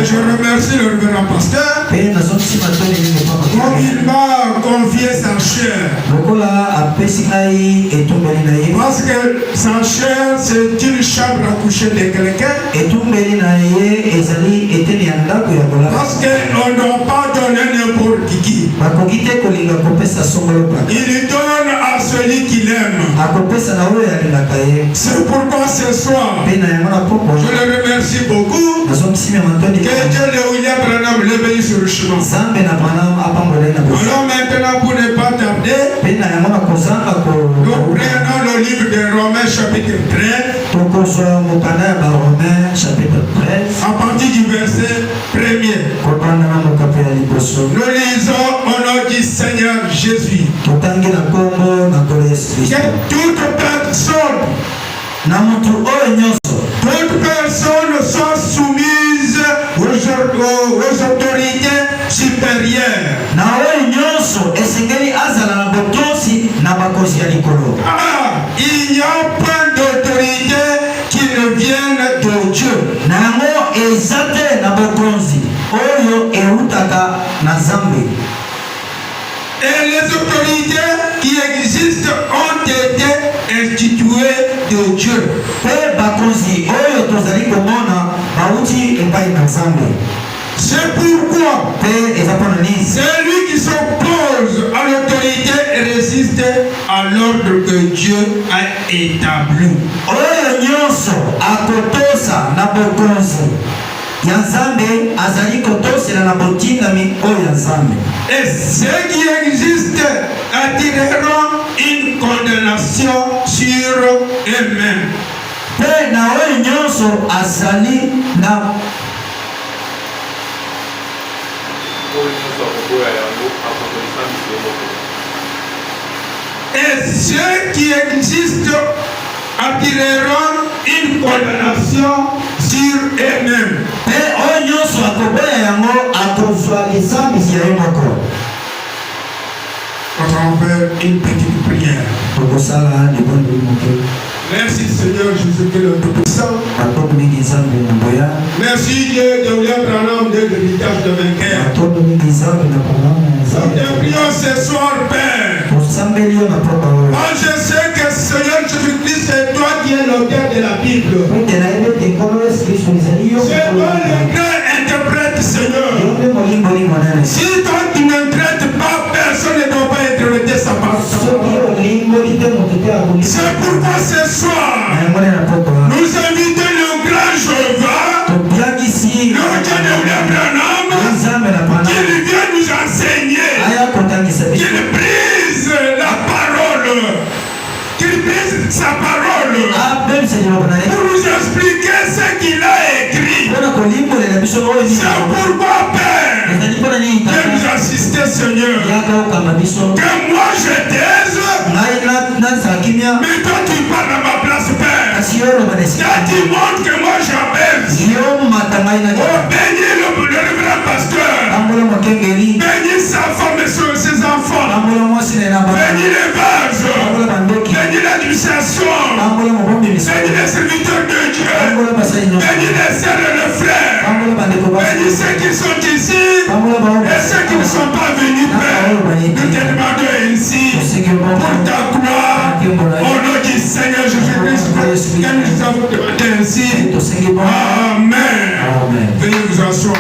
je remercie le révérend pasteur. Comme il m'a confié sa chair. Parce que sa chair, c'est une chambre à coucher de quelqu'un. Parce qu'on ne doit pas donner n'importe qui. Il donne à celui qu'il aime. C'est pourquoi ce soir, je le remercie beaucoup. Que Dieu le William Branham le bénisse sur le chemin. Alors maintenant, pour ne pas tarder, nous prenons le livre de Romains chapitre 13. À partir du verset 1er. Nous lisons au nom du Seigneur Jésus. Que toute personne soit soumise aux autorités supérieures. Il n'y a pas d'autorité qui ne vienne de Dieu. Et les autorités qui existent ont été instituées de Dieu. C'est pourquoi celui qui s'oppose à l'autorité résiste à l'ordre que Dieu a établi. Et ceux qui existent attireront une condamnation sur eux-mêmes. Et ceux qui existent attireront une condamnation sur eux-mêmes. On va faire une petite prière. Merci Seigneur Jésus que le Tout-Puissant. Merci Dieu de William Branham de l'héritage de vainqueur. Nous te prions ce soir, Père. Moi je sais que Seigneur Jésus-Christ, c'est toi qui es l'auteur de la Bible. C'est toi le grand interprète, Seigneur. Si toi tu n'interprètes pas, personne ne doit pas interpréter sa parole. C'est pourquoi ce soir, nous invitons le grand Jéhovah, le Dieu de William Branham, qu'il vient nous enseigner, qu'il brise la parole, qu'il brise sa parole, pour nous expliquer ce qu'il a écrit. C'est pourquoi, Père, viens nous assister, Seigneur. Que moi je taise, mais toi tu parles à ma place, Père. Toi tu montres que moi j'appelle. Oh, bénis le révérend pasteur. Bénis sa femme et ses enfants. Bénis les vases. Bénis l'administration. Bénis les serviteurs de Dieu. Bénis les sœurs et les frères. Bénis ceux qui sont ici et ceux qui ne sont pas venus, Père. Nous te demandons ainsi pour ta gloire au nom du Seigneur Jésus-Christ que nous avons demandé ainsi. Amen. Veuillez vous asseoir.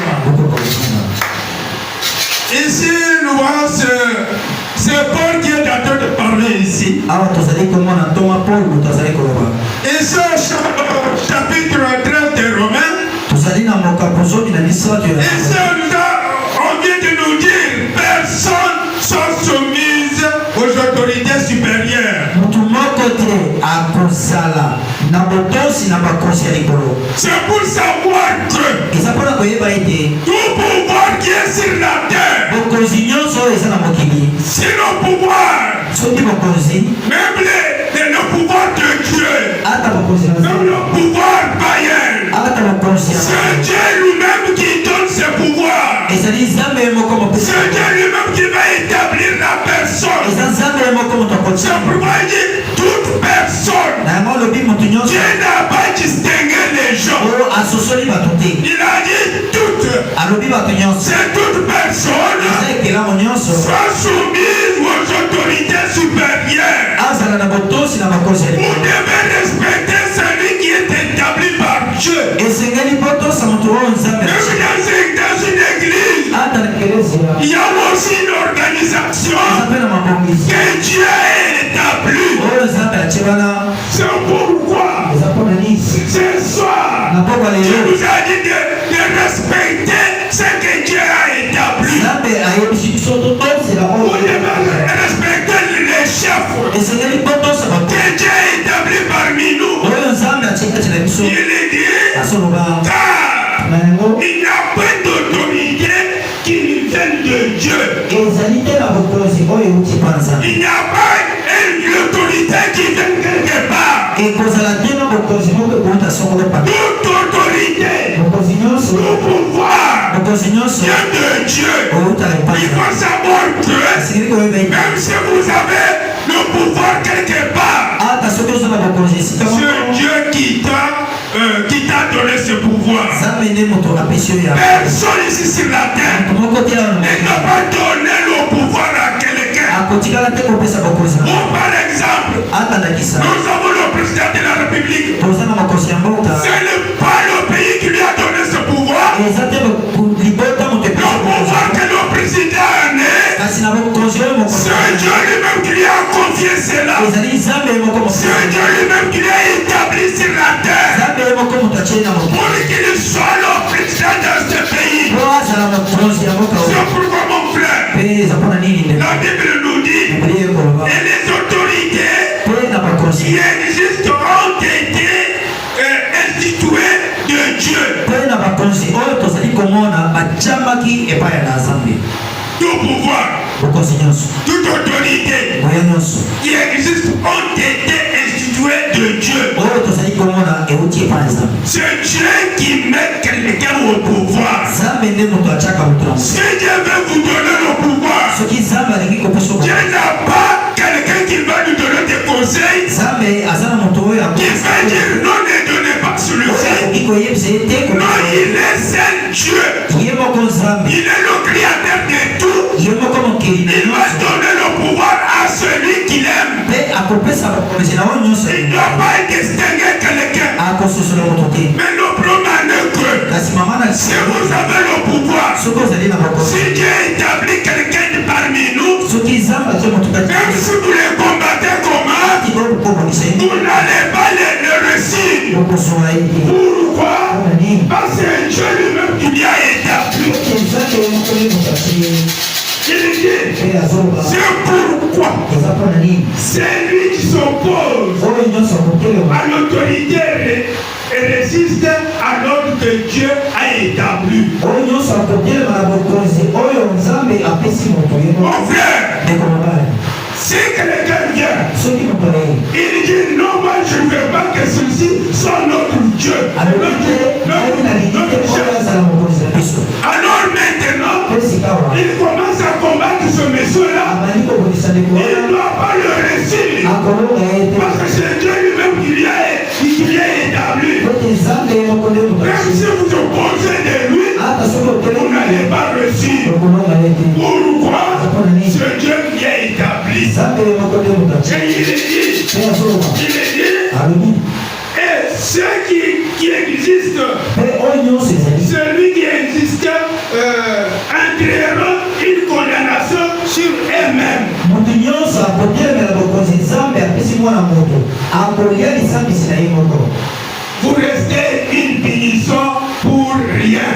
Ici, nous voyons c'est Paul qui est en train de parler ici. Et ce chapitre 13 de Romains. On vient de nous dire personne sont soumises aux autorités supérieures. C'est pour savoir que tout pouvoir qui est sur la terre, c'est le pouvoir, même le pouvoir de Dieu, même le pouvoir païen, c'est Dieu lui-même qui donne ses pouvoirs. C'est Dieu lui-même qui va établir la personne. C'est pourquoi il dit toute personne. Dieu n'a pas distingué les gens. Il a dit toute. C'est toute personne soit soumise aux autorités supérieures. Vous devez respecter celui qui est établi par Dieu. Même dans une église, il y a aussi une organisation que Dieu a établie. C'est pourquoi ce soir, Dieu nous a dit de respecter ce que Dieu a établi. Vous devez respecter les chefs que Dieu a établi parmi nous. Il est dit, car il n'y a pas d'autorité qui nous vienne de Dieu. Il n'y a pas l'autorité qui vient quelque part. Toute autorité, tout pouvoir vient de Dieu. Il faut savoir que même si vous avez le pouvoir quelque part, c'est Dieu qui t'a donné ce pouvoir. Personne ici sur la terre ne va donner le pouvoir à quelqu'un. Ou par exemple, nous avons le président de la République. Ce n'est pas le pays qui lui a donné ce pouvoir. Le pouvoir que le président a né, c'est Dieu lui-même qui lui a confié cela. C'est Dieu lui-même qui lui a établi sur la terre pour qu'il soit le président de ce pays. C'est pourquoi mon frère, la Bible nous dit, et les autorités qui existent ont été instituées de Dieu. Tout pouvoir, toute autorité qui existe ont été instituées de Dieu. C'est Dieu qui met quelqu'un au pouvoir. Si Dieu veut vous donner le pouvoir, Dieu n'a pas quelqu'un qui va nous donner des conseils, qui va dire non, ne donnez pas celui-ci. Non, il est seul Dieu. Il est le créateur de tout. Il va donner le pouvoir à celui qu'il aime. Il ne doit pas distinguer quelqu'un. Mais le problème est que si vous avez le pouvoir, si Dieu établit quelqu'un parmi nous, même si vous les combattez comment, vous n'allez pas le réussir. Pourquoi? Parce que c'est Dieu lui-même qui lui a établi. Il dit, c'est pourquoi c'est lui qui s'oppose à l'autorité et résiste à l'ordre que Dieu a établi. Mon frère, si quelqu'un vient, il dit non, moi je ne veux pas que ceci soit notre Dieu. Alors maintenant, il commence à combattre ce monsieur-là. Il ne doit pas le réussir. Parce que c'est Dieu lui-même qui lui a établi. Même si vous opposez de lui, vous n'allez pas réussir. Pourquoi? C'est Dieu qui a établi. Et il est dit, et ceux qui existent, celui qui existe entraînera une condamnation sur eux-mêmes. Vous restez une punition pour rien.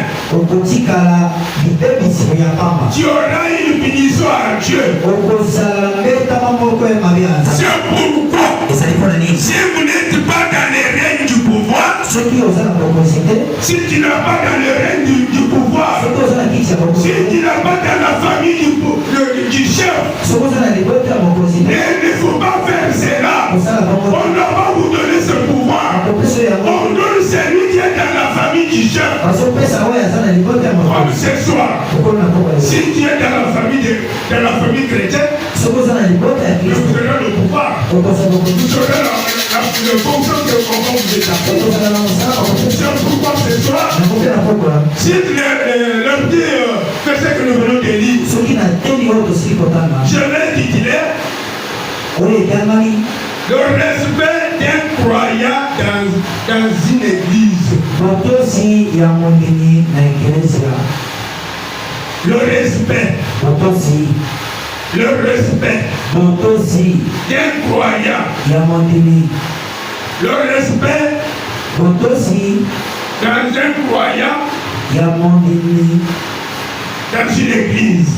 Tu auras une punition à Dieu. C'est pourquoi, si vous n'êtes pas dans les règnes du pouvoir, si tu n'es pas dans le règne du pouvoir, si tu n'es pas dans la famille du chef, il ne faut pas faire cela. On ne va pas vous donner ce pouvoir. On donne celui qui est dans la famille du chef. Comme ce soir, si tu es dans la famille dans la famille chrétienne, nous aurons le pouvoir. Nous aurons le fonction que qu'on va vous établir. C'est pourquoi ce soir, si leur dit verset que nous venons de lire, je vais tituler le respect d'un croyant dans une église. Le respect. Le respect d'un croyant. Le respect dans un croyant dans une église.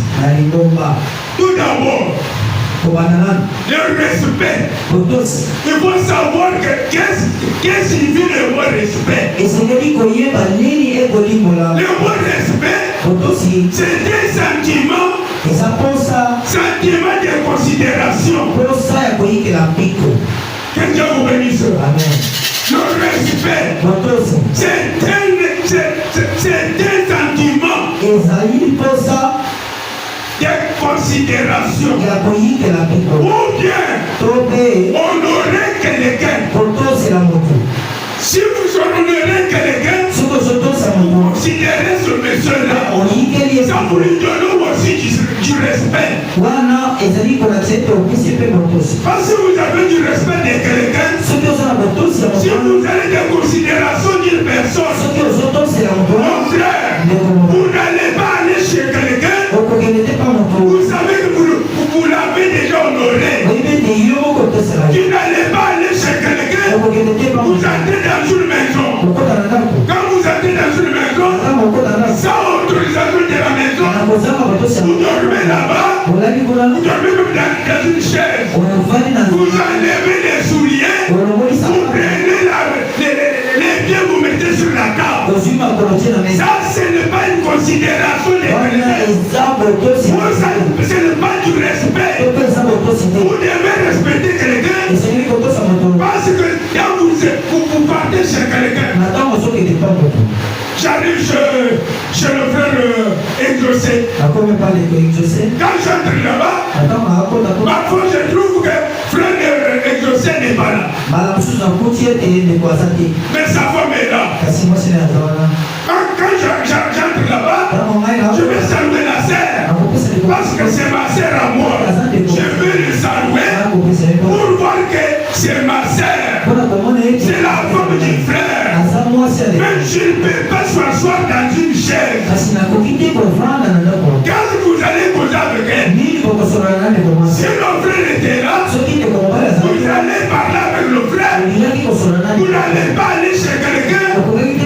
Tout d'abord, le respect. Il faut savoir qu'est-ce qui signifie le mot respect. Le mot respect, c'est un sentiment de considération. Que Dieu vous bénisse. Le respect, c'est un sentiment de considération. Ou bien honorer quelqu'un. Si vous honorez quelqu'un, vous considérez ce monsieur-là, ça vous lui donne aussi du respect. Parce que vous avez du respect de quelqu'un, si vous avez de considération d'une personne, mon frère, vous n'allez pas aller chez quelqu'un, vous savez que vous l'avez déjà honoré. Tu n'allez pas aller chez quelqu'un, vous entrez dans une maison. Quand vous entrez dans une maison, sans autorisation de la maison, vous dormez là-bas, vous dormez même dans une chaise, vous enlevez les souliers, vous prenez les pieds, vous mettez sur la table. Ça, ce n'est pas une considération de quelqu'un. Ce n'est pas du respect. Vous devez respecter quelqu'un parce que quand vous partez chez quelqu'un, j'arrive chez le frère Exaucé. Quand j'entre là-bas, parfois je trouve que frère Exaucé n'est pas là. Mais sa femme est là. Quand j'entre là-bas, je vais saluer la sœur. Parce que c'est ma sœur à moi. Je vais le saluer pour voir que c'est ma sœur. C'est la femme du frère. Mais je ne peux pas s'asseoir dans une chaise. Quand vous allez causer avec elle, si le frère était là, vous allez parler avec le frère. Vous n'allez pas aller chez quelqu'un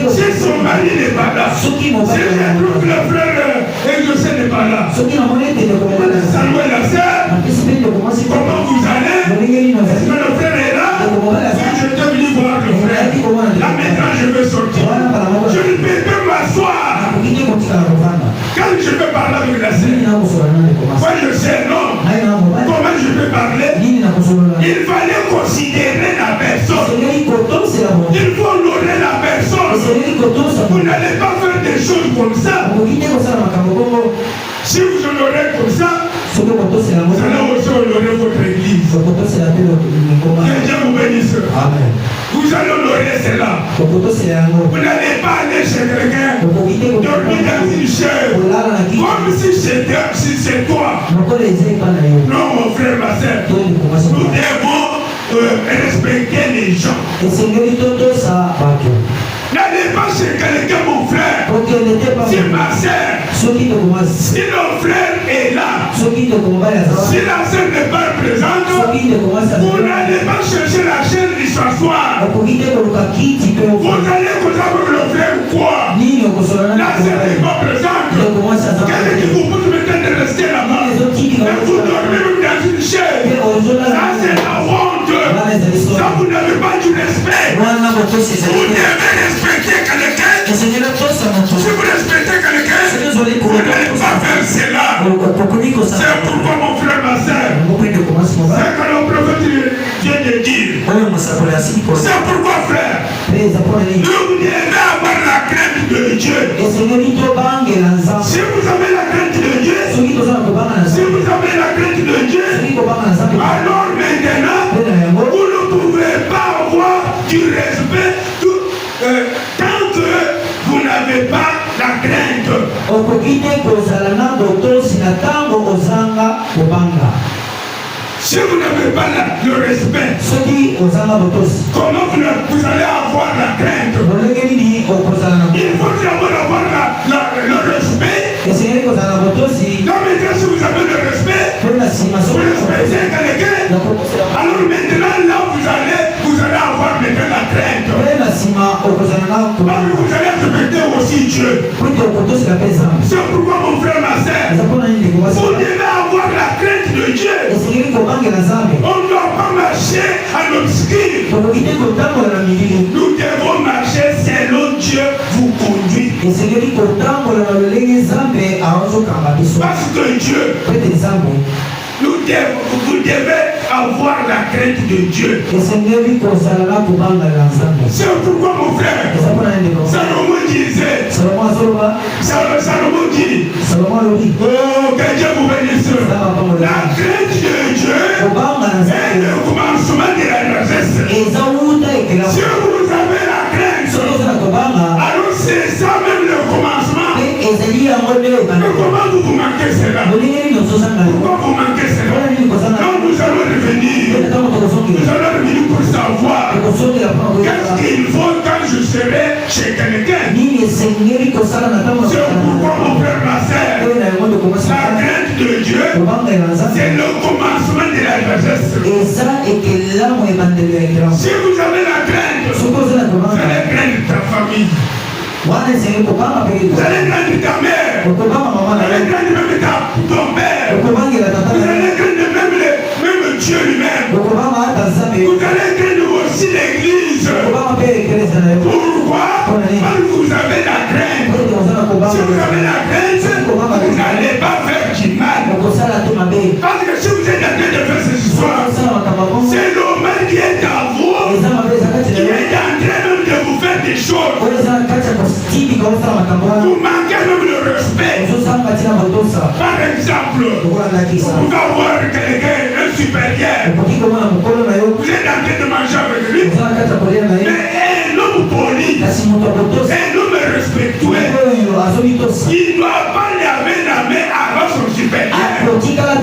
si son mari n'est pas là. Si je trouve que le frère Exaucé n'est pas là, saluez la sœur. Comment vous allez? Est-ce que le frère est là? Si je t'ai venu voir le frère, là maintenant je vais sortir. Je ne peux pas m'asseoir. Quand je peux parler avec la sœur, moi je sais non. Comment je peux parler? Il fallait considérer la personne. Il faut honorer la personne. Vous n'allez pas faire des choses comme ça. Si vous honorez comme ça, vous allez aussi honorer votre église. Que Dieu vous bénisse. Vous allez honorer cela. Vous n'allez pas aller chez quelqu'un, dormir dans une chaise, comme si c'est toi. Non, mon frère, ma soeur, nous devons respecter les gens. N'allez pas chez quelqu'un, mon frère. C'est ma soeur. Si le frère est là, si la soeur n'est pas présente, vous n'allez pas chercher la chaise et s'asseoir. Vous allez causer avec le frère ou quoi? La soeur n'est pas présente. Quel est qui vous pousse maintenant de rester là-bas? Et vous dormez même dans une chaise. Ça, c'est la honte. Ça, vous n'avez pas du respect. Vous devez respecter quelqu'un. Si vous respectez quelqu'un, vous n'allez pas faire cela. C'est pourquoi mon frère, ma soeur, c'est que le prophète vient de dire. C'est pourquoi, frère, nous devons avoir la crainte de Dieu. Si vous avez la crainte de Dieu, Alors maintenant, vous ne pouvez pas avoir du respect tant que vous n'avez pas la crainte. Si vous n'avez pas le respect, comment vous allez avoir la crainte? Il faut d'abord avoir le respect. Non, mais si vous avez le respect, vous respectez quelqu'un. Alors maintenant, là, vous allez avoir maintenant la crainte. Vous allez respecter aussi Dieu. C'est pourquoi mon frère, ma soeur, vous devez avoir la crainte de Dieu. On ne doit pas marcher à l'obscur. Nous devons marcher selon Dieu vous conduit. Parce que Dieu, vous devez avoir la crainte de Dieu. C'est pourquoi mon frère, Salomon disait, Salomon dit, oh, que Dieu vous bénisse. La crainte de Dieu est le commencement de la sagesse. Si vous avez la crainte, alors c'est ça même le commencement. Mais comment vous manquez cela? Pourquoi vous manquez cela? Non, nous allons revenir. Nous allons revenir pour savoir qu'est-ce qu'il faut quand je serai chez quelqu'un. C'est pourquoi mon frère, ma soeur, la crainte de Dieu, c'est le commencement de la sagesse. Si vous avez la crainte, vous allez craindre ta famille. Vous allez craindre ta mère. Vous allez craindre même ton père. Vous allez craindre même Dieu lui-même. Vous allez craindre aussi l'église. Pourquoi? Parce que vous avez la crainte. Si vous avez la crainte, vous n'allez pas faire du mal. Parce que si vous êtes en train de faire ces histoires, c'est le mal qui est à vous, qui est en train même de vous faire des choses. Vous manquez même le respect. Par exemple, vous pouvez avoir quelqu'un, un supérieur. Vous êtes en train de manger avec lui. Mais un homme poli, un homme respectueux, il ne doit pas laver la main avant son supérieur. Il doit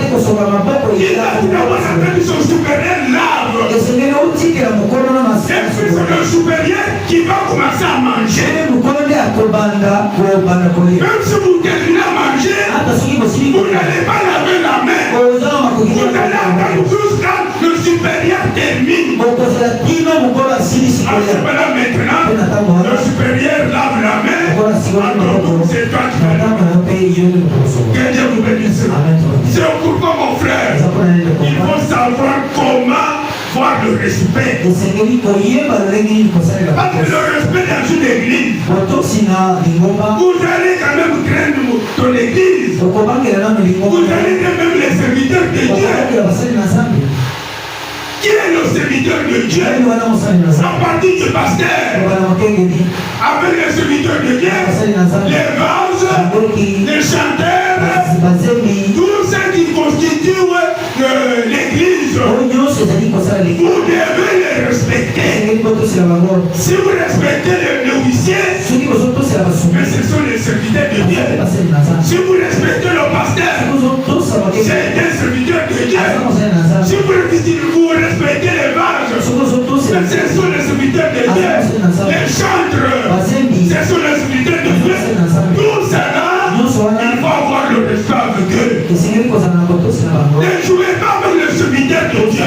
d'abord attendre son supérieur lave. Et puis c'est le supérieur qui va commencer à manger. Même si vous terminez à manger, vous n'allez pas laver la main. Vous allez attendre jusqu'à le supérieur termine. Maintenant, le supérieur lave la main. C'est toi qui vas laver. Que Dieu vous bénisse. C'est pourquoi mon frère, il faut savoir comment voir le respect. Parce que le respect dans une église, vous allez quand même craindre ton église. Vous allez craindre même les serviteurs de Dieu. Qui est le serviteur de Dieu? À partir du pasteur. Avec les serviteurs de Dieu, les vases, les chanteurs, tout ce qui constitue l'église. Vous devez les respecter. Si vous respectez les huissiers, mais ce sont les serviteurs de Dieu. Si vous respectez le pasteur, c'est un serviteur de Dieu. Si vous respectez les vases, ce sont les serviteurs de Dieu. Les chantres, ce sont les serviteurs de Dieu. Tout cela, il faut avoir le respect avec eux. Ne jouez pas avec les serviteurs de Dieu.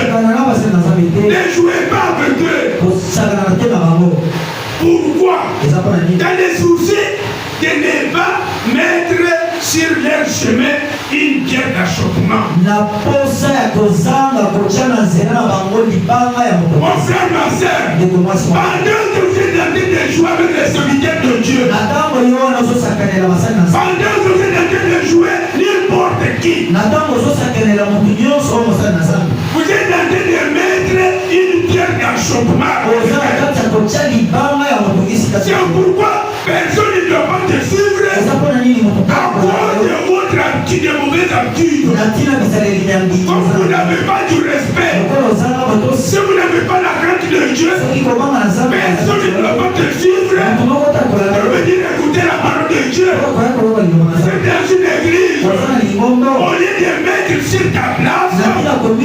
Ne jouez pas avec eux. Pourquoi? Dans les soucis de ne pas mettre sur leur chemin une pierre d'achoppement. Mon frère, ma soeur, pendant que vous êtes en train de jouer avec les serviteurs de Dieu, pendant que vous êtes en train de jouer n'importe qui, vous êtes en train de mettre une pierre d'achoppement. C'est pourquoi personne ne doit pas te suivre à cause de votre attitude, de mauvaise attitude. Comme vous n'avez pas sur ta place, pour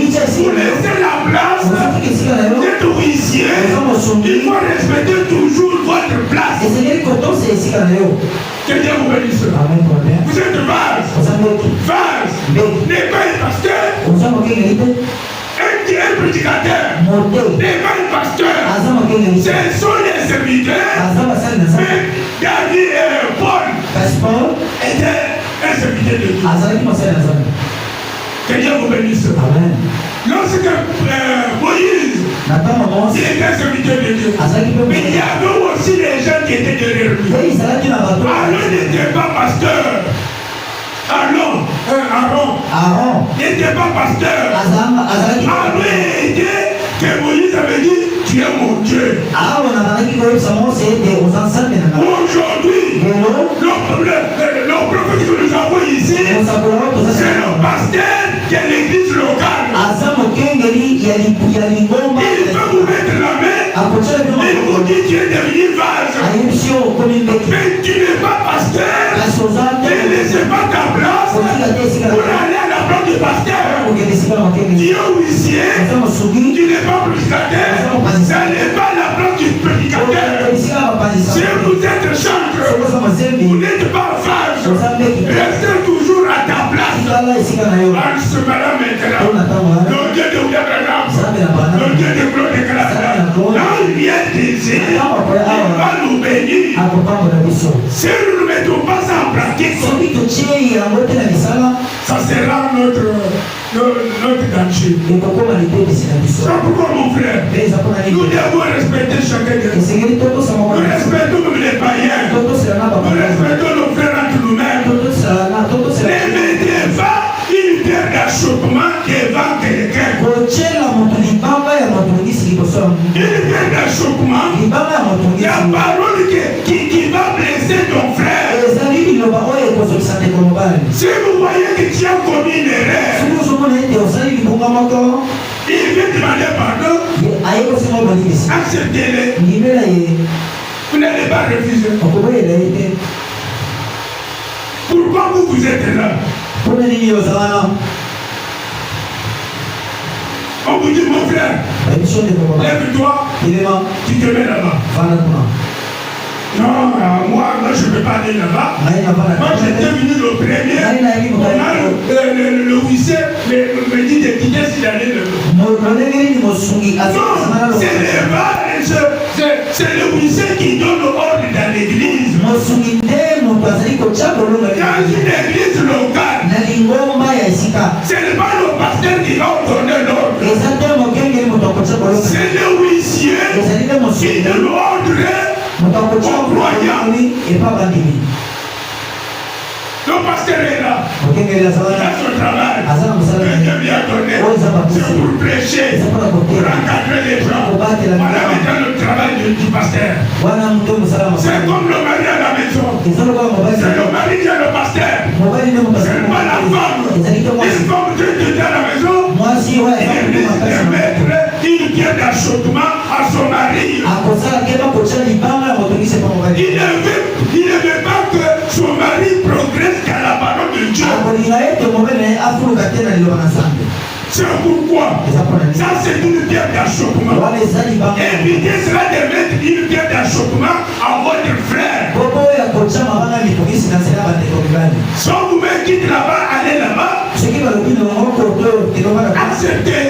laisser la place d'être huissier, il faut respecter toujours votre place. Que Dieu vous bénisse. Vous êtes vase. Vase. N'est pas un pasteur. Un prédicateur. N'est pas un pasteur. Ce sont les serviteurs. Mais David et Paul étaient un serviteur de Dieu. Que Dieu vous bénisse. Lorsque Moïse était un serviteur de Dieu, mais il y avait aussi des gens qui étaient derrière lui. Aaron n'était pas pasteur. Aaron n'était pas pasteur. Aaron était que Moïse avait dit, tu es mon Dieu. Aujourd'hui, le prophète que nous avons ici, c'est le pasteur de l'église locale. Il peut vous mettre la main, il vous dit tu es devenu vase. Mais tu n'es pas pasteur. Ne laissez pas ta place pour aller à la place du pasteur. Tu es huissier, tu n'es pas prédicateur, ça n'est pas la place du prédicateur. Si vous êtes chantre, vous n'êtes pas vase. Restez toujours à ta place. Le Dieu de Abraham, le Dieu de Claude de Calasa, quand il vient désir, il va nous bénir. Si nous ne mettons pas ça en pratique, ça sera notre danger. C'est pourquoi mon frère, nous devons respecter chacun de nous. Nous respectons même les païens. Nous respectons nos frères entre nous-mêmes. Ne mettez pas une pierre d'achoppement devant quelqu'un. Une pierre d'achoppement, la parole qui va blesser ton frère. Si vous voyez que tu as commis une erreur, il vient demander pardon, acceptez-le. Vous n'allez pas refuser. Pourquoi vous êtes là? On vous dit mon frère, lève-toi, tu te mets là-bas. Non, moi je ne peux pas aller là-bas. Moi j'étais venu le premier. Le huissier me dit de quitter s'il allait le c'est le huissier qui donne l'ordre dans l'église. Dans une église locale, ce n'est pas le pasteur qui va donner l'ordre. C'est le huissier qui donne l'ordre. Le pasteur est là. Il a son travail. Dieu lui a donné. C'est pour prêcher, pour encadrer les gens. Voilà maintenant le travail du pasteur. C'est comme le mari à la maison. C'est le mari qui est le pasteur. C'est pas la femme. Une femme qui est à la maison, il est de mettre une pierre d'achoppement à son mari. Il ne veut pas que son mari progresse qu'à la parole de Dieu. C'est pourquoi ça c'est une pierre d'achoppement. Évitez cela de mettre une pierre d'achoppement à votre frère. Si vous me quittez là-bas, allez là-bas. Acceptez.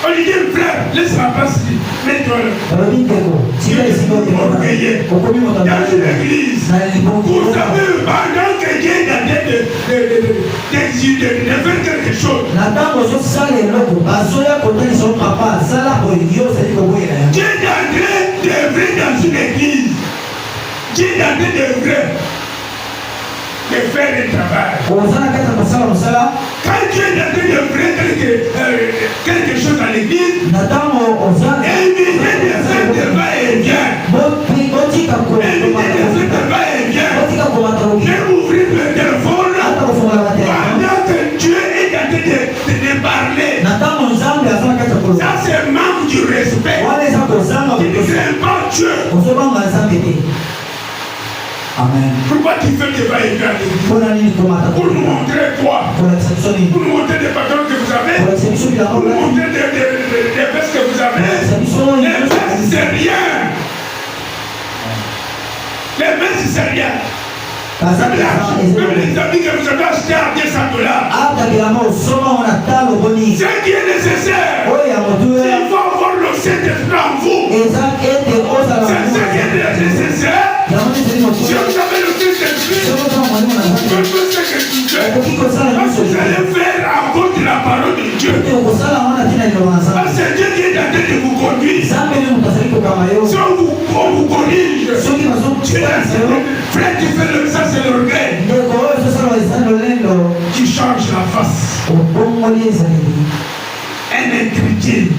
On lui dit, frère, laisse la place ici. Mets-toi là. Tu es orgueilleux dans une église. Vous savez, pendant que Dieu est en train de faire quelque chose. Dieu est en train d'œuvrer dans une église. Dieu est en train d'œuvrer. De faire le travail. Quand Dieu est en train de faire quelque chose dans l'église, évitez de faire de va-et-vient. Évitez de faire de va-et-vient. De ouvrir le téléphone pendant que Dieu est en train de parler. Ça c'est manque du respect. Tu ne crains pas Dieu. Amen. Pourquoi tu fais des va-et-vient à l'église? Pour nous montrer quoi? Pour nous montrer des patrons que vous avez? Pour nous montrer des vestes que vous avez? Les vestes, c'est rien. Les vestes, c'est rien. Même les habits que vous avez achetés à $200. Ce qui est nécessaire, il faut avoir le Saint-Esprit en vous. C'est ce qui est nécessaire. Si vous avez le Saint-Esprit, vous pouvez faire ce que tu veux. Parce que vous allez faire en compte de la parole de Dieu. Parce que c'est Dieu qui est en train de vous conduire. Si on vous corrige, frère, tu fais le ça, c'est le regret. Tu changes la face. Un incrédule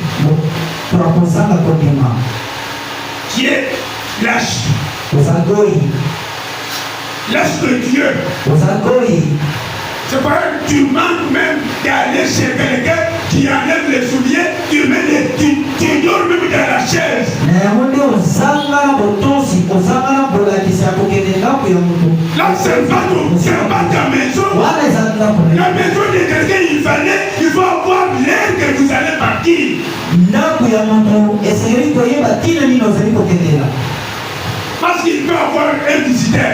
qui est lâche. Lâche de Dieu. C'est pas tu manques même d'aller chez quelqu'un qui enlève les souliers, tu dors même dans la chaise. Là, c'est pas ta maison. La maison de quelqu'un, il faut avoir l'air que vous allez partir. Parce qu'il peut avoir un visiteur.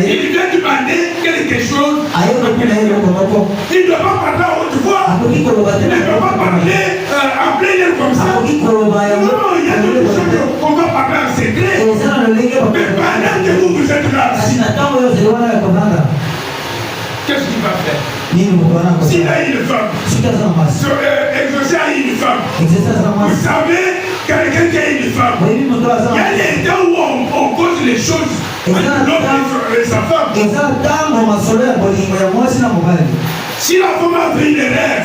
Il vient demander quelque chose. Il ne doit pas parler à haute voix. Il ne doit pas parler en plein air comme ça. Non, il y a des choses qu'on va parler en secret. Mais pendant que vous êtes là, qu'est-ce qu'il va faire? S'il a une femme, Exaucé a une femme, vous savez, quelqu'un qui a une femme, il y a les temps où on cause les choses entre l'homme et sa femme. Si la femme a fait une erreur,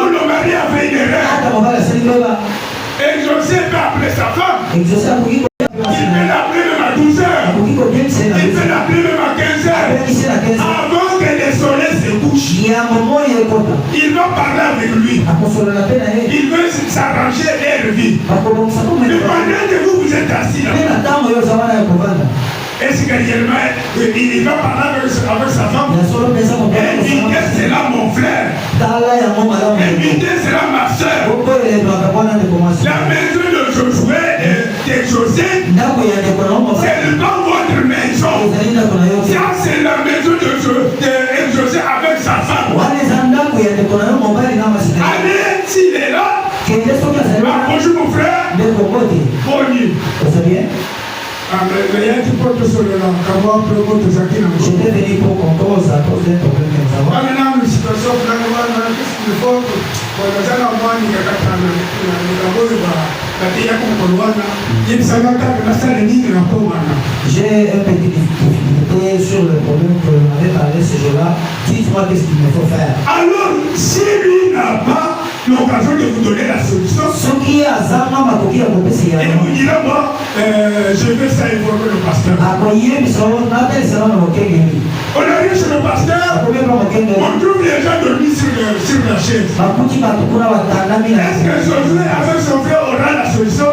ou le mari a fait une erreur, Exaucé peut appeler sa femme. Il peut l'appeler même à 12 heures. Il peut l'appeler même à 15 heures. Avant que le soleil se couche, il va parler avec lui. Il veut s'arranger et revivre. Mais pendant que vous êtes assis là, est-ce que réellement il va parler avec sa femme? Elle dit que c'est là mon frère. Elle dit que c'est là ma soeur. La maison de Josué et José, c'est pas votre maison. Ça, c'est la maison de José avec sa femme. Allez, s'il est là, bonjour mon frère. Bonne nuit. Je t'ai venu pour compose à cause d'un problème que nous avons. J'ai un petit difficulté sur le problème que vous m'avez parlé ce jour-là. Dites-moi qu'est-ce qu'il me faut faire. Alors, si lui n'a pas l'occasion de vous donner la solution, et vous direz, moi, je vais ça informer le pasteur. On arrive chez le pasteur, on trouve les gens dormis sur la chaise. Est-ce que Josué avec son frère aura la solution?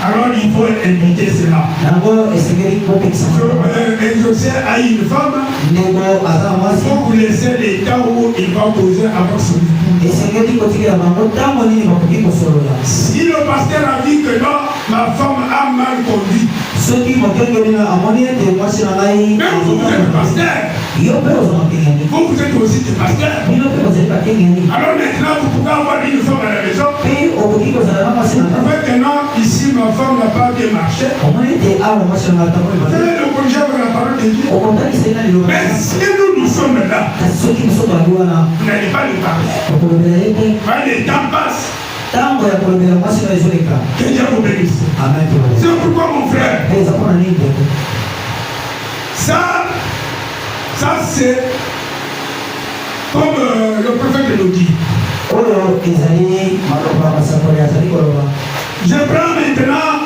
Alors il faut inviter cela. Josué a une femme. Il faut vous laisser les temps où il va poser avec son épouse. Si le pasteur a dit que non, ma femme a mal conduit. Même vous êtes pasteur. Vous êtes aussi du pasteur. Alors maintenant, vous pouvez avoir une femme à la maison. Vous pouvez que non, ici ma femme n'a pas bien marché. Vous allez le corriger avec la parole de Dieu. Mais si nous sommes là, vous n'allez pas lui parler. Le temps passe. Que Dieu vous bénisse. C'est pourquoi mon frère, ça c'est comme le prophète le dit. Je prends maintenant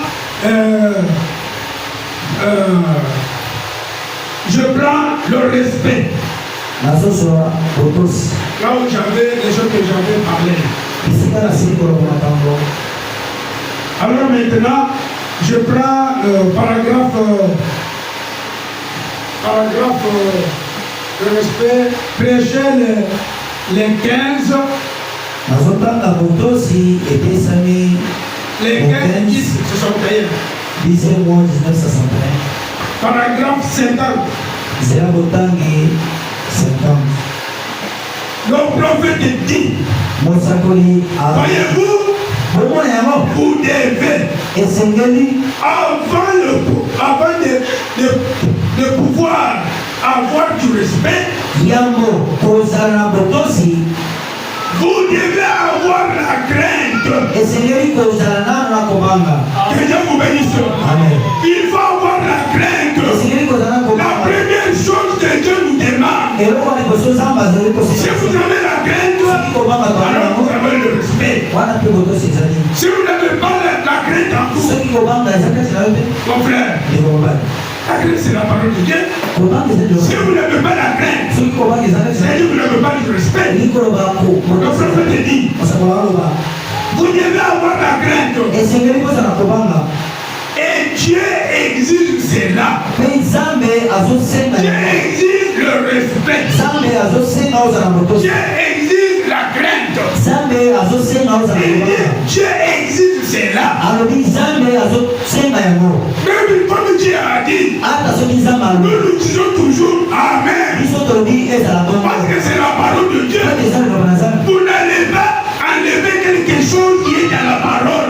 je prends le respect. Là où j'avais les choses que j'avais parlé. Alors maintenant, je prends paragraphe de respect, prêcher les 15. Les 15 qui se sont payés. Paragraphe 50. Le prophète dit, voyez-vous, vous devez, avant de pouvoir avoir du respect, vous devez avoir la crainte. Que Dieu vous bénisse. Il faut avoir la crainte. La première chose que Dieu nous demande, si vous avez la crainte, alors vous avez le respect. Si vous n'avez pas la crainte en vous, mon frère, la crainte c'est la parole de Dieu. Si vous n'avez pas la crainte, c'est-à-dire que vous n'avez pas du respect. Le prophète dit, vous devez avoir la crainte. Et Dieu exige cela. Dieu exige le respect. Dieu exige la crainte. Dieu exige cela. Même comme Dieu a dit, nous nous disons toujours Amen. Parce que c'est la parole de Dieu. Vous n'allez pas enlever quelque chose qui est dans la parole.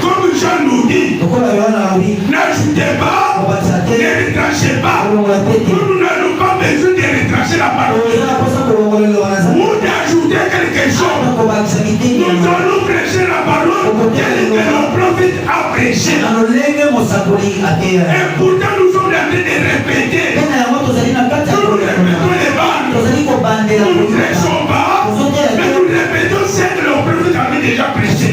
Comme Jean nous dit, n'ajoutez pas, ne retranchez pas. Nous n'avons pas besoin de retrancher la parole. Ou d'ajouter quelque chose. Nous allons prêcher la parole telle que le prophète a prêché. Et pourtant nous sommes en train de répéter. Nous répétons les bandes. Nous ne prêchons pas, mais nous répétons ce que le prophète avait déjà prêché.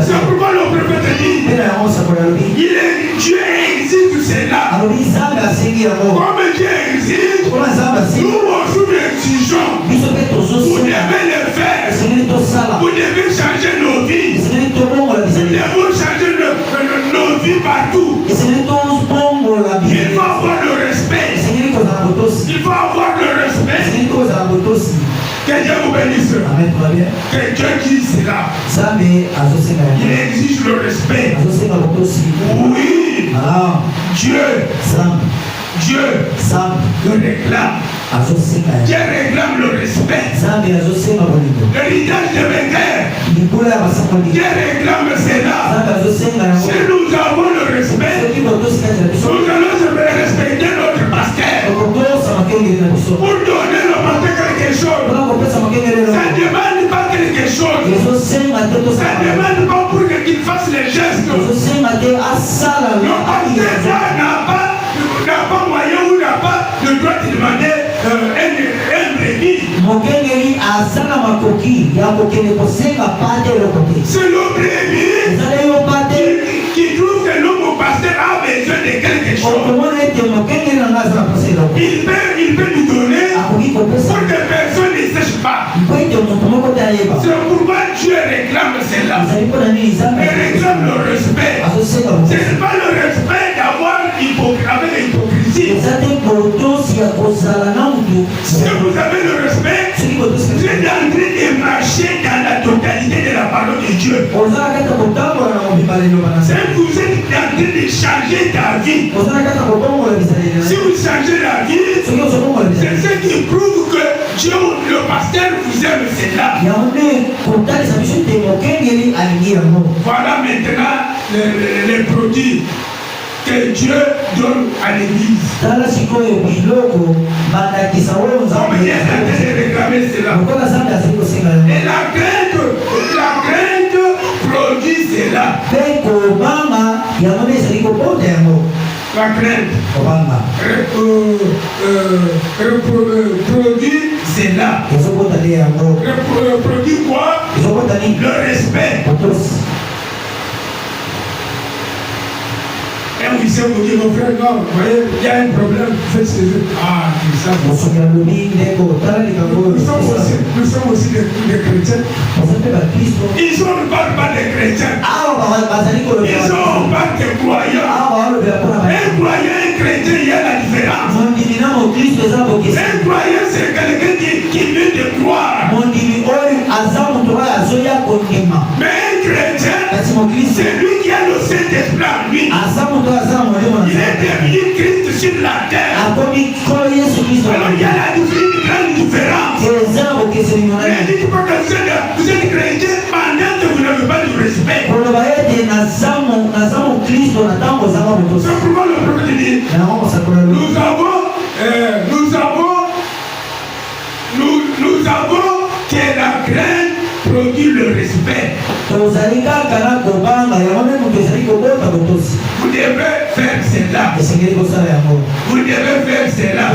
C'est pourquoi le prophète dit, Dieu exige cela. Comme Dieu exige, nous aussi nous exigeons. Vous devez le faire. Vous devez changer nos vies. Nous devons changer nos vies partout. Il faut avoir le respect. Il faut avoir le respect. Que Dieu vous bénisse. Que Dieu dise cela. Il exige le respect. Oui. Dieu le réclame. Dieu réclame le respect. L'héritage de mes guerres. Dieu réclame cela. Si nous avons le respect, nous allons respecter notre pasteur. Pour donner le pasteur quelque chose, ça ne demande pas quelque chose. Ça ne demande pas pour qu'il fasse les gestes. Le pasteur n'a pas moyen ou n'a pas le droit de demander un brebis. C'est le brebis qui trouve que l'homme pasteur a besoin de quelque chose. Il peut lui donner pour que personne ne sache pas. C'est pourquoi Dieu réclame cela. Il réclame le respect. Ce n'est pas le respect d'avoir avec l'hypocrisie. Si vous avez le respect, vous êtes en train de marcher dans la totalité de la parole de Dieu. Vous êtes en train de changer ta vie. Si vous changez la vie, c'est ce qui prouve que Dieu, le pasteur, vous aime cela. Voilà maintenant les produits que Dieu donne à l'église. Comme il est en train de réclamer cela. Et la crainte produit cela. La crainte produit cela. Produit quoi? Le respect. Et on dit, mon frère, non, vous voyez, il y a un problème, faites ce jeu. Ah, c'est ça. Nous sommes aussi des chrétiens. chrétiens. Ils ne parlent pas des chrétiens. Ils ont pas de croyants. Un croyant et un chrétien, il y a la différence. Un croyant, c'est quelqu'un qui veut te croire. Mais un chrétien, c'est lui qui a le Saint-Esprit en lui. Il est devenu Christ sur la terre. Alors il y a la grande différence. Ne dites pas que vous êtes chrétien pendant que vous n'avez pas de respect. C'est pourquoi le prophète dit, nous avons que la crainte produit le respect. Vous devez faire cela. Vous devez faire cela.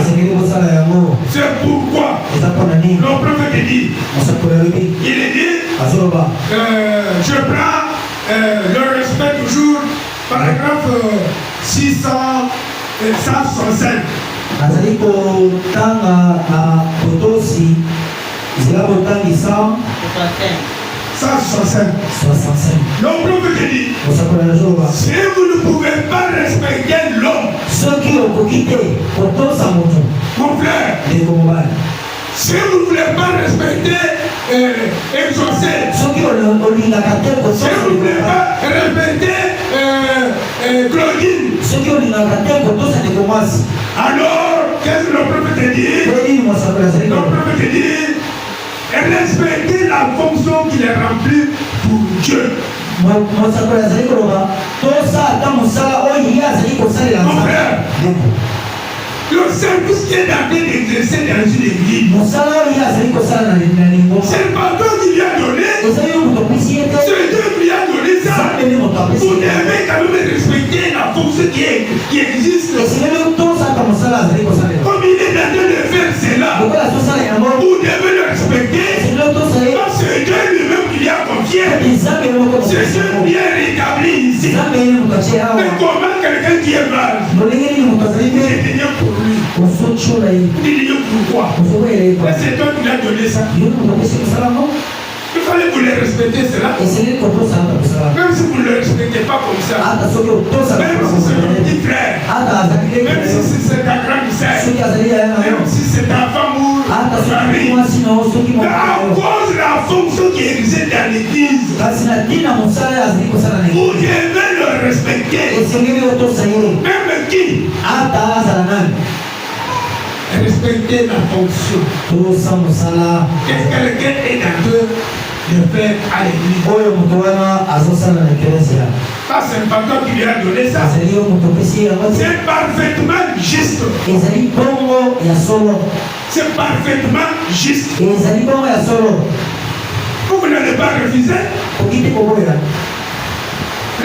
C'est pourquoi le prophète dit, il dit, je prends le respect toujours, paragraphe 165. Le prophète dit, si vous ne pouvez pas respecter l'homme, mon frère, si vous ne voulez pas respecter exaucer, si vous ne voulez pas respecter Claudine, alors qu'est-ce que le prophète dit? Le prophète dit, respecter la fonction qu'il a remplie pour Dieu. Mon frère, le service qui est en train d'exercer dans une église, c'est pas toi qui lui a donné, c'est Dieu qui lui a donné ça. Vous devez quand même respecter la fonction qui existe. Comme il est en train de faire cela, vous devez le respecter. Parce que Dieu lui-même qui lui a confié, c'est Dieu qui est rétabli ici. Mais comment quelqu'un qui est mal, c'est Dieu pour lui. Il dit pourquoi? C'est toi qui lui as donné ça. Il fallait vous les respecter cela. Même si vous ne le respectez pas comme ça, même si c'est ton petit frère, même si c'est ta grande sœur, même si c'est ta femme ou ta mari, à cause de la fonction qui existe dans l'église, vous devez le respecter. Même qui? Respecter la fonction. Qu'est-ce que quelqu'un est dans deux de faire à l'église? Ça, c'est pas toi qui lui as donné ça. C'est parfaitement juste. C'est parfaitement juste. Vous n'allez pas refuser. Vous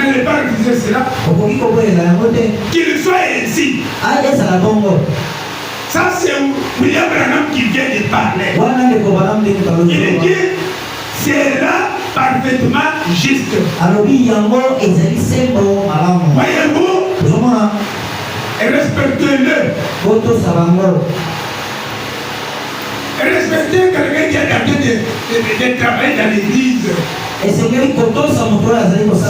n'allez pas refuser cela. Qu'il soit ainsi. Ça, c'est William Branham qui vient de parler. Il dit, c'est là parfaitement juste. Voyez-vous, respectez-le. Respectez quelqu'un qui a l'habitude de travailler dans l'église.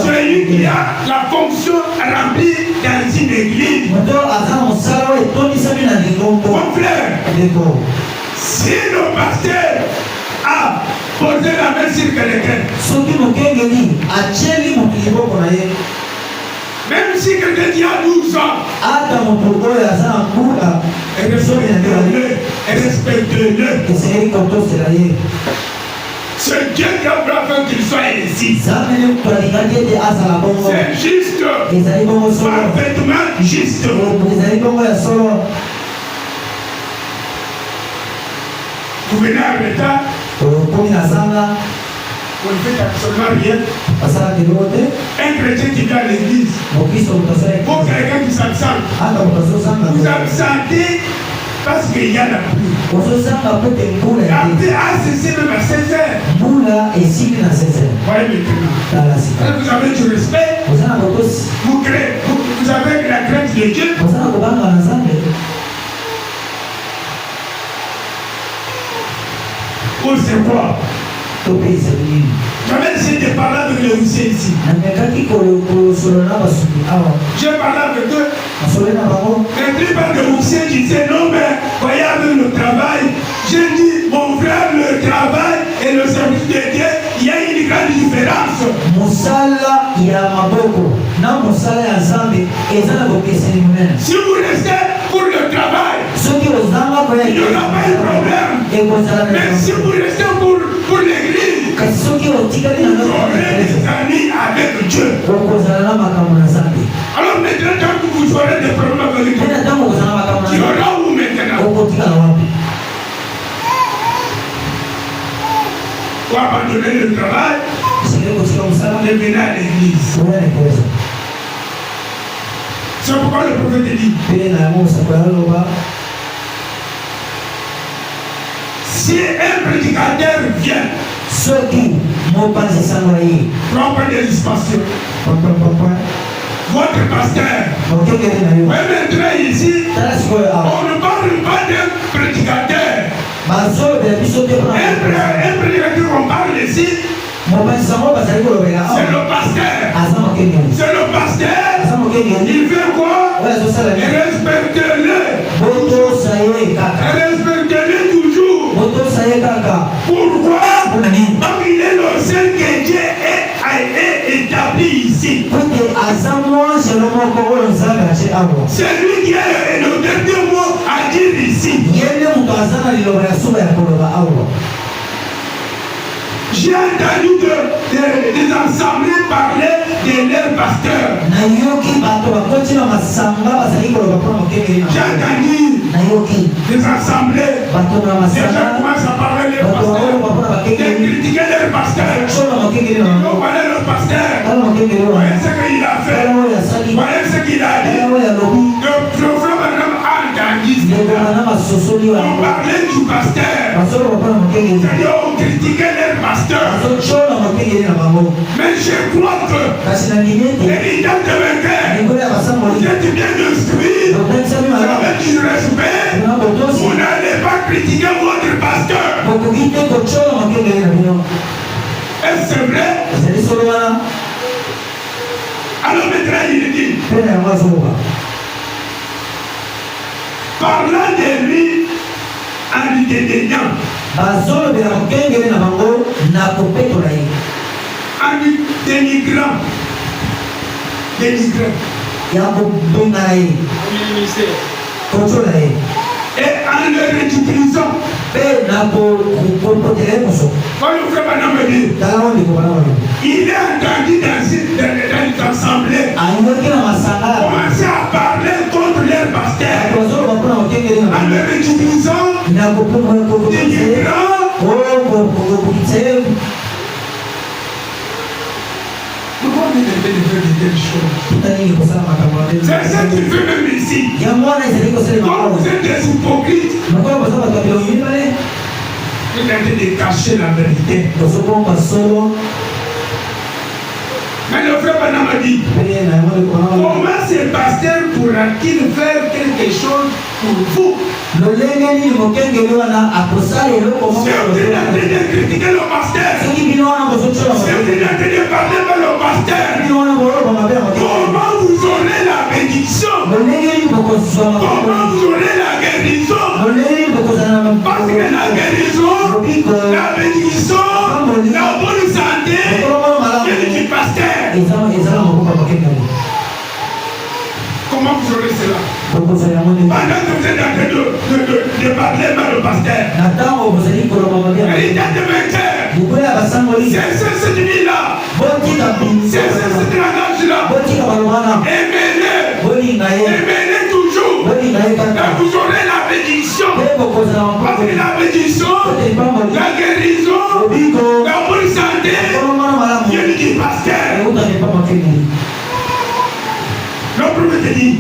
Celui qui a la fonction remplie dans une église. Mon frère, si le pasteur a posé la main sur quelqu'un, même si quelqu'un qui a 12 ans, respectez-le. C'est Dieu qui a fait qu'il soit ici. C'est juste, parfaitement juste. Vous venez en retard, vous ne faites absolument rien. Un chrétien qui vient à l'église, pour quelqu'un qui s'absente, vous absentez parce qu'il y a la pluie. La pluie a cessé même à 16h. Voyez maintenant. Vous avez du respect. Vous avez la crainte de Dieu. Ou c'est quoi? J'avais essayé de parler avec les Russes ici. J'ai parlé avec eux. La plupart des Russes disaient non, mais voyez avec le travail. J'ai dit, mon frère, le travail et le service de Dieu, il y a une grande différence. Si vous restez pour le travail, il n'y aura pas de problème. Mais si vous restez pour l'église, vous aurez des amis avec Dieu. Alors maintenant, quand vous aurez des problèmes avec Dieu, tu auras où maintenant? Pour abandonner le travail, et venir à l'église. C'est pourquoi le prophète dit, si un prédicateur vient, prend pas des dispensations, votre pasteur, maintenant ici, on ne parle pas d'un prédicateur. Un prédicateur qu'on parle ici, c'est le pasteur. C'est le pasteur. Il fait quoi? Respectez-le. Respectez-le toujours. Pourquoi? Parce qu'il est le seul que Dieu a établi ici. C'est lui qui a le dernier mot à dire ici. J'ai entendu des assemblées parler de leur pasteur. J'ai entendu des assemblées, les gens commencent à parler de leur pasteur, de critiquer leur pasteur. Ils ont parlé de leur pasteur. Voyez ce qu'il a fait. Voyez ce qu'il a dit. Le prophète Abraham a entendu cela. On parlait du pasteur. C'est-à-dire on critiquait leur pasteur. Mais je crois que l'héritage de vainqueur, vous êtes bien instruit, avec du respect, vous n'allez pas critiquer votre pasteur. Est-ce c'est vrai? Alors maintenant il dit, parlant de lui en lui dédaignant, en lui dénigrant, et en le ridiculisant. Il est entendu dans cette assemblée commencer à parler contre leur pasteur en le ridiculisant, dénigrant. C'est ça qui fait même ici. Quand vous êtes des hypocrites, vous tentez de cacher la vérité. Mais le frère Branham a dit, comment ce pasteur pourra-t-il faire quelque chose pour vous? Si vous êtes en train de critiquer le pasteur, si vous êtes en train de parler mal au pasteur, comment vous aurez la bénédiction? Comment vous aurez la guérison? Parce que la guérison, la bénédiction, la bonne santé, vient du pasteur. Comment vous aurez cela? Pendant que vous êtes en train de parler mal au pasteur, l'héritage de vainqueur, c'est cette nuit-là, c'est cette langage-là, aimez-le toujours, et vous aurez la bénédiction, parce que la bénédiction, la guérison, la bonne santé, vient du pasteur. Le prophète dit,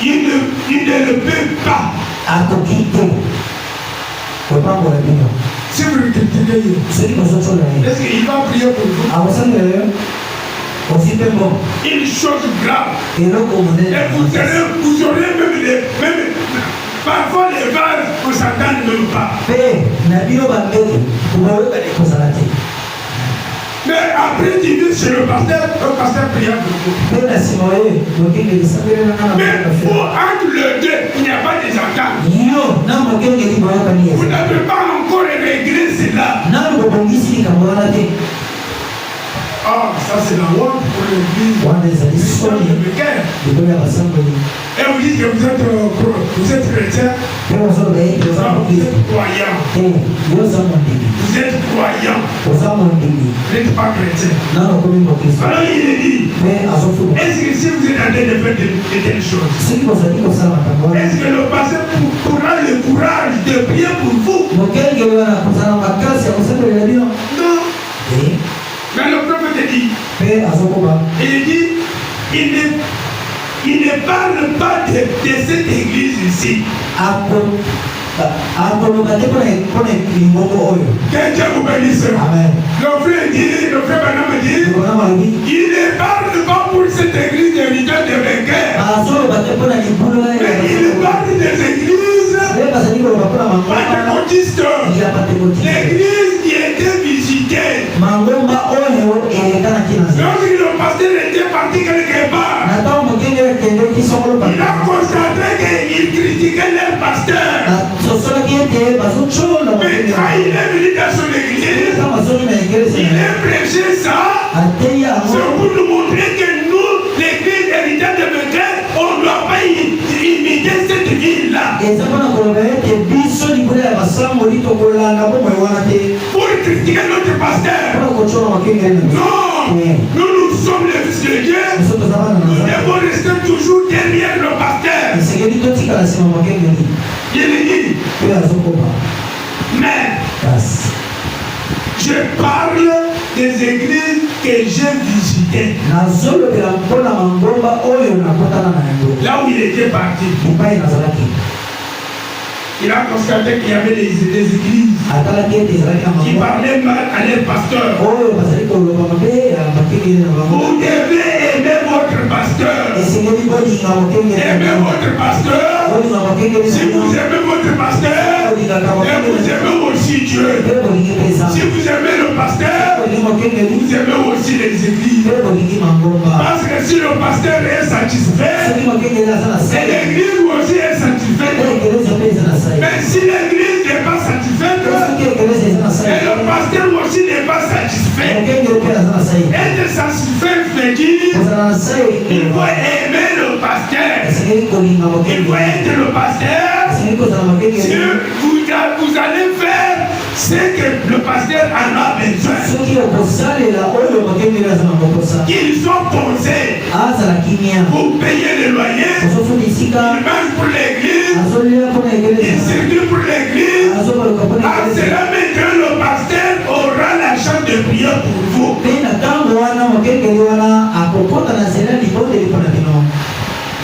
il ne le peut pas. Si vous le critiquez, est-ce qu'il va prier pour vous? Une chose grave. Et vous aurez même Parfois les vases, on ne s'entend même pas. Mais après tu viens chez le pasteur pria beaucoup. Mais entre les deux, il n'y a pas de entente. Vous n'avez pas encore réglé cela. Ah, ça c'est la honte pour l'église. Et vous dites que vous êtes chrétien. Vous êtes croyant. Vous êtes croyant. Vous n'êtes pas chrétien. Alors il est dit, est-ce que si vous êtes en train de faire de telles choses, est-ce que le pasteur pourra le courage de prier pour vous? Non. Mais le prophète dit, il ne parle pas de cette église ici. Que Dieu vous bénisse. Le frère Branham dit, il ne parle pas pour cette église d'héritage de vainqueurs. Mais il parle des églises pentecôtistes. L'église qui était visitée. Lorsque le pasteur était parti quelque part, il a constaté qu'il critiquait leur pasteur. Mais quand il est venu dans son église, il a prêché ça. C'est pour nous montrer que nous, l'église héritage de vainqueurs, on ne doit pas imiter cette ville-là. Pour critiquer notre pasteur. Non, nous sommes les fils de Dieu. Nous devons rester toujours derrière le pasteur. Il est dit. Mais je parle des églises que j'ai visitées. Là où il était parti. Il a constaté qu'il y avait des églises qui parlaient mal à leur pasteur. Vous devez aimer votre pasteur. Aimez votre pasteur. Si vous aimez votre pasteur, vous aimez aussi Dieu. Si vous aimez le pasteur, vous aimez aussi les églises. Parce que si le pasteur est satisfait, l'église aussi est satisfaite. Mais si l'église n'est pas satisfaite, et le pasteur aussi n'est pas satisfait, être satisfait veut dire il faut aimer le pasteur. Il faut être le pasteur. Si vous allez faire ce que le pasteur en a besoin, qu'ils sont posés, vous payez le loyer, ils mangent pour l'église, ils circulent pour l'église. À cela maintenant le pasteur aura la chance de prier pour vous.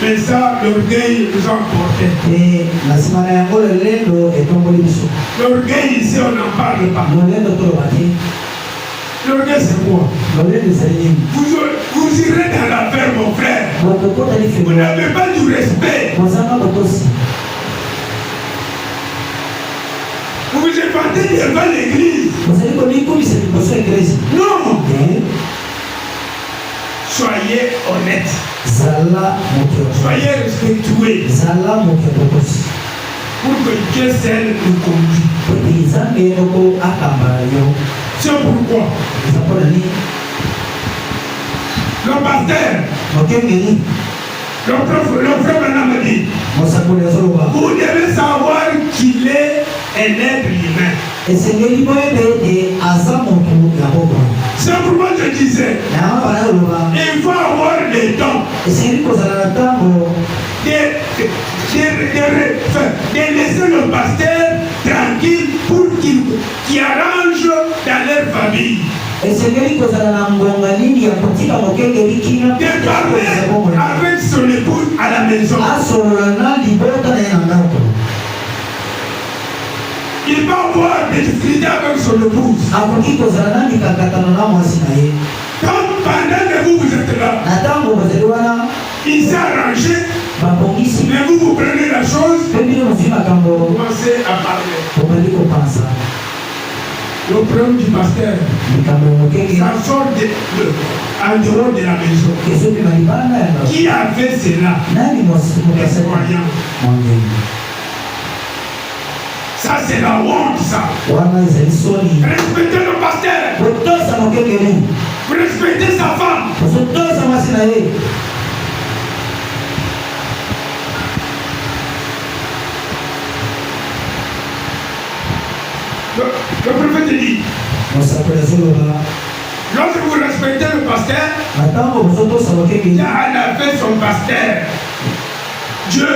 Mais ça, l'orgueil nous a emporté. L'orgueil ici, on n'en parle pas. L'orgueil, c'est quoi? Vous irez dans l'affaire, mon frère. Vous n'avez pas du respect. Vous vous éventez devant l'église. Non. Soyez honnête. Soyez respectueux. Pour que Dieu seul nous conduise. C'est pourquoi le pasteur, le frère Branham dit, vous devez savoir qu'il est un être humain. C'est pourquoi je disais, il faut avoir le temps de laisser le pasteur tranquille pour qu'il arrange dans leur famille. De parler avec son épouse à la maison. Il va avoir des difficultés avec son épouse. Quand pendant que vous êtes là, il s'est arrangé Mais vous prenez la chose, vous commencez à parler. Le problème du pasteur, ça sort en dehors de la maison. Qui a fait cela? Les croyants. Ça c'est la honte, ça. Respectez le pasteur. Respectez sa femme. Le prophète dit, lorsque vous respectez le pasteur, il a fait son pasteur. Dieu.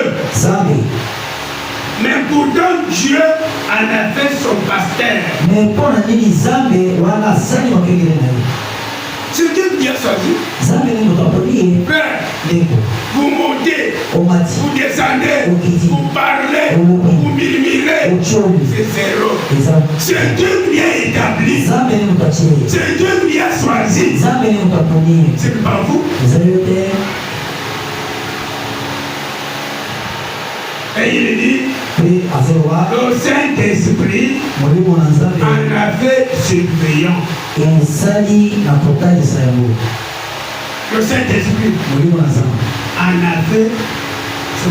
Mais pourtant Dieu en a fait son pasteur. C'est Dieu qui a choisi. Père, vous montez, vous descendez, vous parlez, vous murmurez. C'est zéro. C'est Dieu qui a établi. C'est Dieu qui a choisi. C'est pas vous. Et il dit, le Saint-Esprit en avait surveillant. Le Saint-Esprit en avait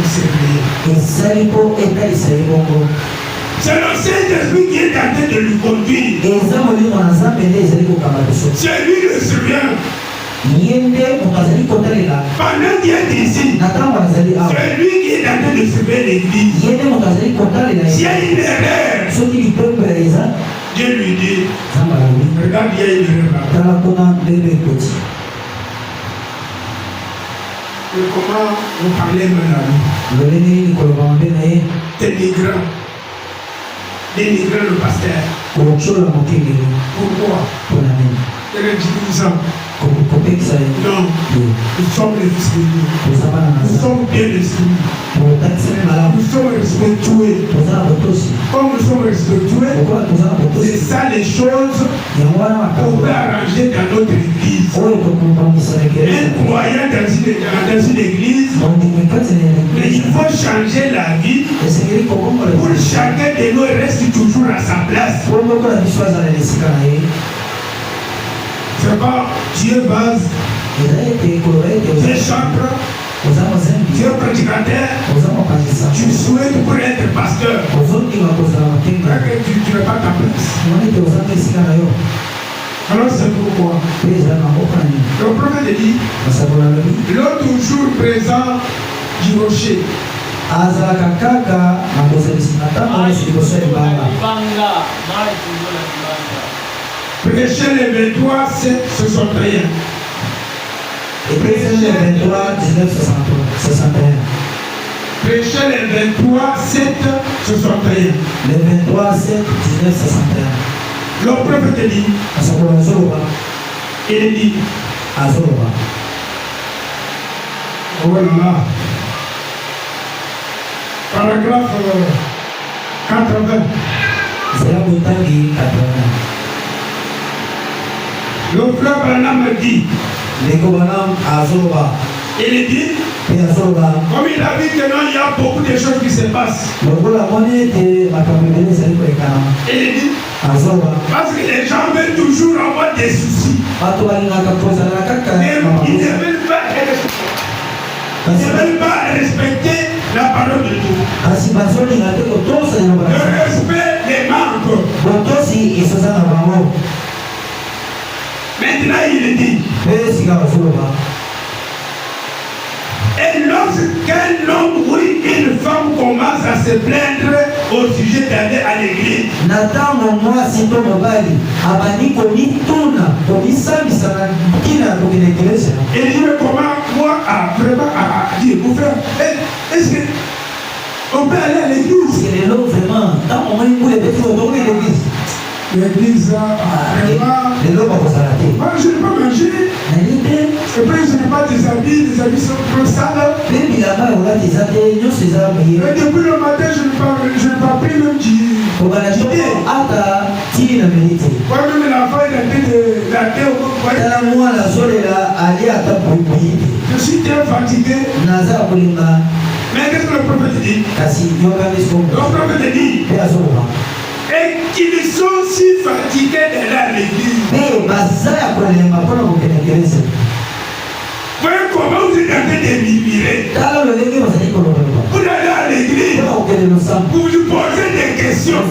surveillant. C'est le Saint-Esprit qui est en train de lui conduire. C'est lui le surveillant. Pendant qu'il est ici, c'est lui qui est en train de surveiller l'église. S'il y a une erreur, Dieu lui dit, regarde, il y a une erreur. Comment vous parlez maintenant? Dénigrant le pasteur. Pourquoi? Non, nous sommes les fils de Dieu. Nous sommes bien estimés. Nous sommes respectueux. Comme nous sommes respectueux, c'est ça les choses qu'on peut arranger dans notre église. Un croyant dans une église, mais il faut changer la vie pour chacun de nous reste toujours à sa place. C'est pas Dieu base, Dieu chantre, Dieu prédicateur, tu souhaites pour être pasteur. Tu n'es pas ta place. Alors c'est pourquoi le prophète dit, l'autre jour présent du rocher. Prêchez les 23, 7, 61. Prêchez les 23, 19, 61. Prêchez les 23, 7, 61. Les 23, 7, 19, 61. Le prophète dit, il dit, oh là là, paragraphe 80. Le frère Branham dit, il dit, comme il a vu que non, il y a beaucoup de choses qui se passent. Il dit, parce que les gens veulent toujours avoir des soucis. Ils ne veulent pas respecter la parole de Dieu. Le respect des manques. Maintenant il dit, et lorsqu'un homme ou une femme commence à se plaindre au sujet d'aller à l'église, et il dit, mais comment moi vraiment à dire, mon frère, est-ce qu'on peut aller à l'église? L'église, moi je n'ai pas mangé. Et puis je n'ai pas des habits sont trop sales. Et depuis le matin, je n'ai pas pris même d'idée. Moi-même, l'enfant est en train de la terre. Je suis très fatigué. Mais qu'est-ce que le prophète dit? Le prophète dit et qu'ils sont si fatigués d'aller à l'église. Voyez comment vous êtes en train de murmurer. Vous allez à l'église, vous vous posez des questions.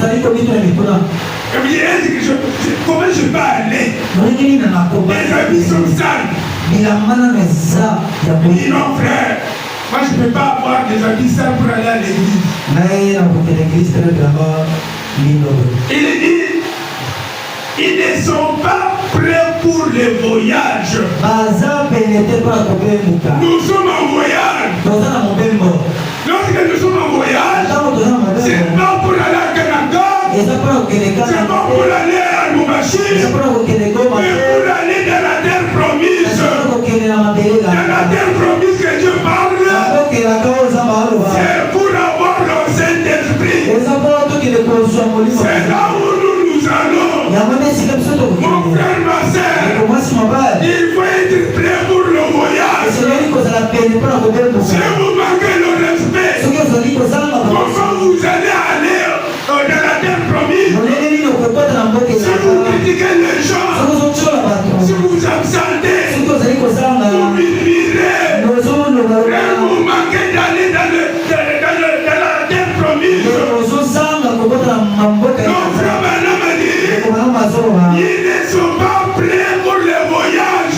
Comment je vais aller? Les habits sont sales. Dis non frère, moi je ne peux pas avoir des habits sales pour aller à l'église. Il dit, ils ne sont pas prêts pour le voyage. Nous sommes en voyage. Lorsque nous sommes en voyage, c'est pas pour aller à Canada, c'est pas pour aller à Lubumbashi, mais pour aller dans la terre promise. Dans la terre promise que Dieu parle, c'est pour avoir le Saint-Esprit. C'est là où nous allons. Mon frère, ma soeur, il faut être prêt pour le voyage. Si vous manquez le respect, comment vous allez aller dans la terre promise? Si vous critiquez les gens, si vous vous absentez, vous murmurez, vous manquez d'aller dans la terre promise. Non, frère Branham a dit, ils ne sont pas prêts pour le voyage.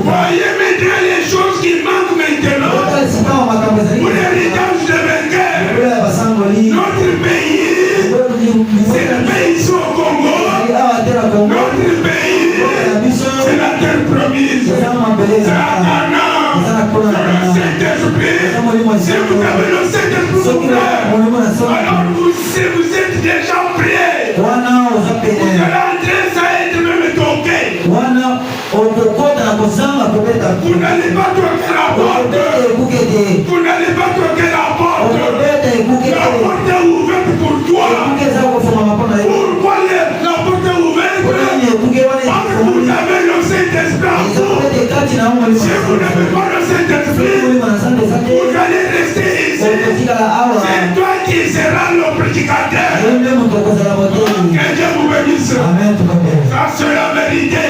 Voyez maintenant les choses qui manquent maintenant. Pour l'héritage de vainqueur. Notre pays, c'est le pays ici au Congo. Notre pays, c'est la terre promise. C'est la Ghana. C'est le Saint-Esprit. Si vous avez le Saint-Esprit, alors vous êtes déjà prêts. Vous allez entrer, ça être même toqué. Vous n'allez pas toquer la porte. Vous n'allez pas toquer la porte. La porte est ouverte pour toi. Pourquoi la porte est ouverte? Parce que vous avez le Saint-Esprit en vous. Si vous n'avez pas le Saint-Esprit, vous allez rester ici. C'est toi qui seras le prédicateur. Que Dieu vous bénisse. Ça c'est la vérité.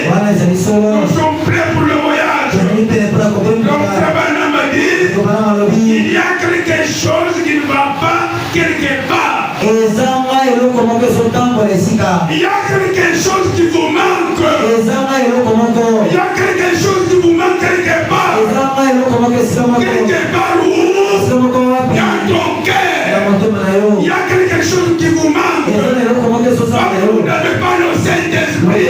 Nous sommes prêts pour le voyage. Comme Frère Branham m'a dit, il y a quelque chose qui ne va pas quelque part. Il y a quelque chose qui vous manque. Il y a quelque chose qui vous manque quelque part. Quelque part où? Dans ton cœur. Il y a quelque chose qui vous manque. Vous n'avez pas le Saint-Esprit.